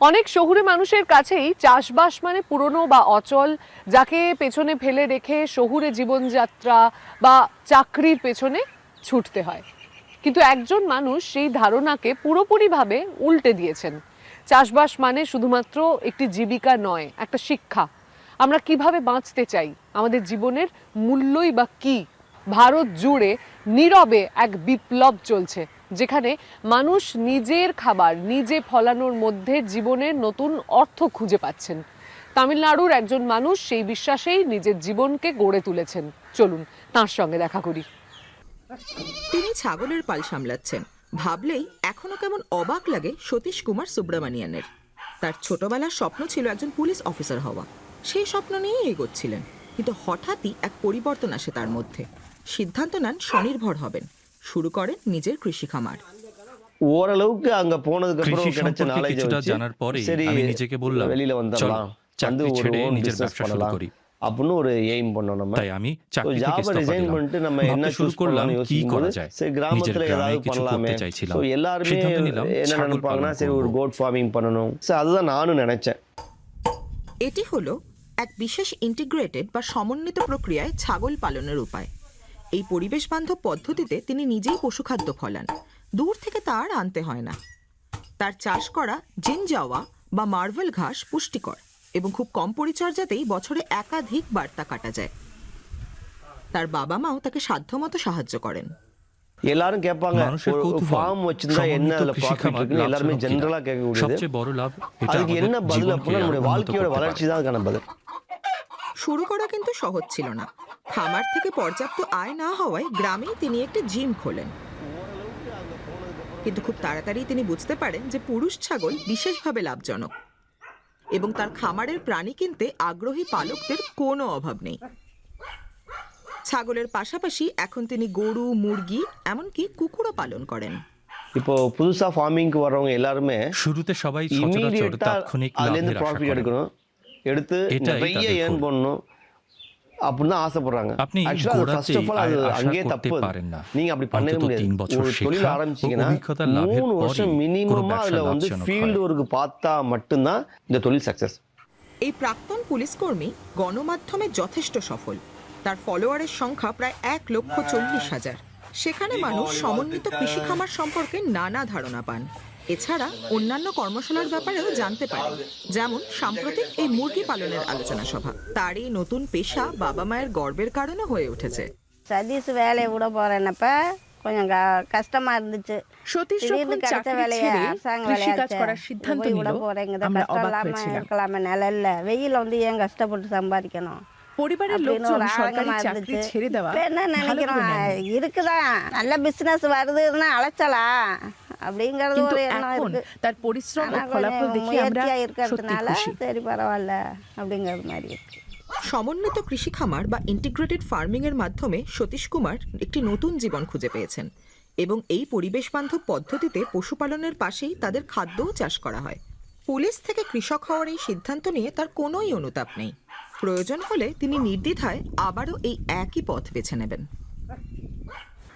অনেক শহুরে মানুষের কাছেই চাষবাস মানে পুরনো বা অচল, যাকে পেছনে ফেলে রেখে শহুরে জীবনযাত্রা বা চাকরির পেছনে ছুটতে হয়। কিন্তু একজন মানুষ সেই ধারণাকে পুরোপুরিভাবে উল্টে দিয়েছেন। চাষবাস মানে শুধুমাত্র একটি জীবিকা নয়, একটা শিক্ষা। আমরা কিভাবে বাঁচতে চাই, আমাদের জীবনের মূল্যই বা কী। ভারত জুড়ে নীরবে এক বিপ্লব চলছে, যেখানে মানুষ নিজের খাবার নিজে ফলানোর মধ্যে জীবনের নতুন অর্থ খুঁজে পাচ্ছেন। তামিলনাড়ুর একজন মানুষ সেই বিশ্বাসেই নিজের জীবনকে গড়ে তুলেছেন। চলুন তাঁর সঙ্গে দেখা করি। তিনি ছাগলের পাল সামলাচ্ছেন। ভাবলেই এখনো কেমন অবাক লাগে সতীশ কুমার সুব্রমণিয়ানের। তার ছোটবেলার স্বপ্ন ছিল একজন পুলিশ অফিসার হওয়া। সেই স্বপ্ন নিয়েই এগোচ্ছিলেন, কিন্তু হঠাৎই এক পরিবর্তন আসে তার মধ্যে। সিদ্ধান্ত নেন স্বনির্ভর হবেন, শুরু করেন নিজের কৃষি খামার। ஓரளவுக்கு அங்க போனதுக்கு அப்புறம் கிடைச்ச நாலேஜ் কিছুটা வச்சு জানার পরে சரி আমি নিজেকে বললাম, வெளியில চলো வந்துடலாம், வந்து চাকরি ஒரு ছেড়ে ஓன் নিজের பிசினஸ் ব্যবসা শুরু பண்ணலாம் করি। அப்படின்னு ஒரு எய்ம் பண்ணோம் நம்ம. তাই আমি চাকরি থেকে ஜாபை ইস্তফা ரிசைன் দিলাম। பண்ணிட்டு நம்ம என்ன ভাবতে শুরু சூஸ் করলাম பண்ணலாம்னு কি யோசிக்கும் করা போது যায়। சரி নিজের கிராமத்துல গ্রামে ஏதாவது কিছু பண்ணலாமே. করতে চাইছিলাম। ஸோ எல்லாருமே সিদ্ধান্ত নিলাম என்ன ছাগল நினைப்பாங்கன்னா পালন சரி ஒரு করব। கோட் ফার্মিং பண்ணணும். அதுதான் நானும் நினைச்சேன்। এটি হলো এক বিশেষ ইন্টিগ্রেটেড বা সমন্বিত প্রক্রিয়ায় ছাগল পালনের উপায়। এই পরিবেশ বান্ধব পদ্ধতিতে তিনি নিজেই পশুখাদ্য ফলান, দূর থেকে তা আর আনতে হয় না। তার চাষ করা জিনজাওয়া বা মার্ভেল ঘাস পুষ্টিকর এবং খুব কম পরিচর্যাতেই বছরে একাধিক বার্তা কাটা যায়। তার বাবা মাও তাকে সাধ্যমতো সাহায্য করেন। எல்லாரும் கேட்பாங்க মানুষের ஒரு কৌতূহল, ஃபார்ம் வச்சிருந்தா என்ன সমন্বিত அதுல কৃষি ப்ராஃபிட் খামার இருக்குன்னு எல்லாருமே লাভজনক ஜெனரலா কিনা? கேட்கக்கூடியது. সবচেয়ে বড় লাভ এটা அதுக்கு আমাদের என்ன பதில் জীবনকে அப்படின்னா আরো நம்முடைய উন্নত வாழ்க்கையோட করতে வளர்ச்சி পারে। தான் அதுக்கான பதில்। শুরু করা কিন্তু সহজ ছিল না। খামার থেকে পর্যাপ্ত আয় না হওয়ায় গ্রামেই তিনি একটি জিম খোলেন। কিন্তু খুব তাড়াতাড়ি তিনি বুঝতে পারেন যে পুরুষ ছাগল বিশেষভাবে লাভজনক এবং তার খামারের প্রাণী কিনতে আগ্রহী পালকদের কোনো অভাব নেই। ছাগলের পাশাপাশি এখন তিনি গরু, মুরগি, এমনকি কুকুরও পালন করেন। இப்போ புதுசா ஃபார்மிங்க்கு வர்றவங்க எல்லாருமே শুরুতে সবাই সচরাচর இமீடியட்டா তাৎক্ষণিক அதுல இருந்து লাভের আশা ப்ராஃபிட் করেন। எடுக்கணும், எடுத்து এটাই நிறைய তাদের ஏர்ன் ভুল। பண்ணணும் அப்படின்னு தான் ஆசைப்படுறாங்க. আপনি Actually அது first গোড়াতেই of all আয়ের அது আশা அங்கேயே করতে தப்பு அது. পারেন না। நீங்க அப்படி பண்ணவே অন্তত முடியாது. 3 বছর ஒரு தொழில் শেখা ও ஆரம்பிச்சீங்கன்னா অভিজ্ঞতা লাভের 3 வருஷம் পরই কোনো மினிமமா ব্যবসা அதுல வந்து লাভজনক ஃபீல்டு হয়। ஒர்க் பார்த்தா மட்டும்தான் இந்த தொழில் সাকসেস। এই প্রাক্তন পুলিশ কর্মী গণমাধ্যমে যথেষ্ট সফল। তার ফলোয়ারের সংখ্যা প্রায় 1,40,000। সেখানে মানুষ সমন্বিত কৃষি খামার সম্পর্কে নানা ধারণা পান। এছাড়া অন্যান্য কর্মশালার ব্যাপারেও জানতে পারেন, যেমন সাম্প্রতিক এই মুরগি পালনের আলোচনা সভা। তার এই নতুন পেশা বাবা মায়ের গর্বের কারণে হয়ে উঠেছে। சதீஷ் வேலையை விட போறேன்னப்ப கொஞ்சம் கஷ்டமா இருந்துச்சு. সতীশ যখন திடீர்னு கிடைச்ச চাকরি வேலையை ছেড়ে அரசாங்க কৃষিকাজ வேலையாச்சே, করার সিদ্ধান্ত போய் নিল, விட போறேங்குது, আমরা கஷ்டம் অবাক இல்லாம হয়েছিলাম। இருக்கலாமே, நிழல்ல வெயில வந்து ஏன் கஷ்டப்பட்டு சம்பாதிக்கணும் পরিবারের அப்படின்னு লোকজন ஒரு সরকারি ஆரங்கமா চাকরি இருந்துச்சு. ছেড়ে দেওয়া இப்ப என்ன ভালো করে நினைக்கிறோம், নেননি। இருக்குதான் நல்ல பிசினஸ் வருதுன்னா அழைச்சலா அப்படிங்கறது কিন্তু ஒரு எண்ணம் এখন இருக்கு. তার পরিশ্রম ও ஆனா ফলাফল கொஞ்சம் দেখে আমরা முயற்சியா সত্যি இருக்கிறதுனால খুশি। சரி পரவாயில்ல அப்படிங்கிறது மாதிரி இருக்கு. সমন্বিত কৃষি খামার বা ইন্টিগ্রেটেড ফার্মিং এর মাধ্যমে সতীশ কুমার একটি নতুন জীবন খুঁজে পেয়েছেন এবং এই পরিবেশ বান্ধব পদ্ধতিতে পশুপালনের পাশেই তাদের খাদ্যও চাষ করা হয়। পুলিশ থেকে কৃষক হওয়ার এই সিদ্ধান্ত নিয়ে তার কোনোই অনুতাপ নেই। প্রয়োজন হলে তিনি নির্দ্বিধায় আবারও এই একই পথ বেছে নেবেন।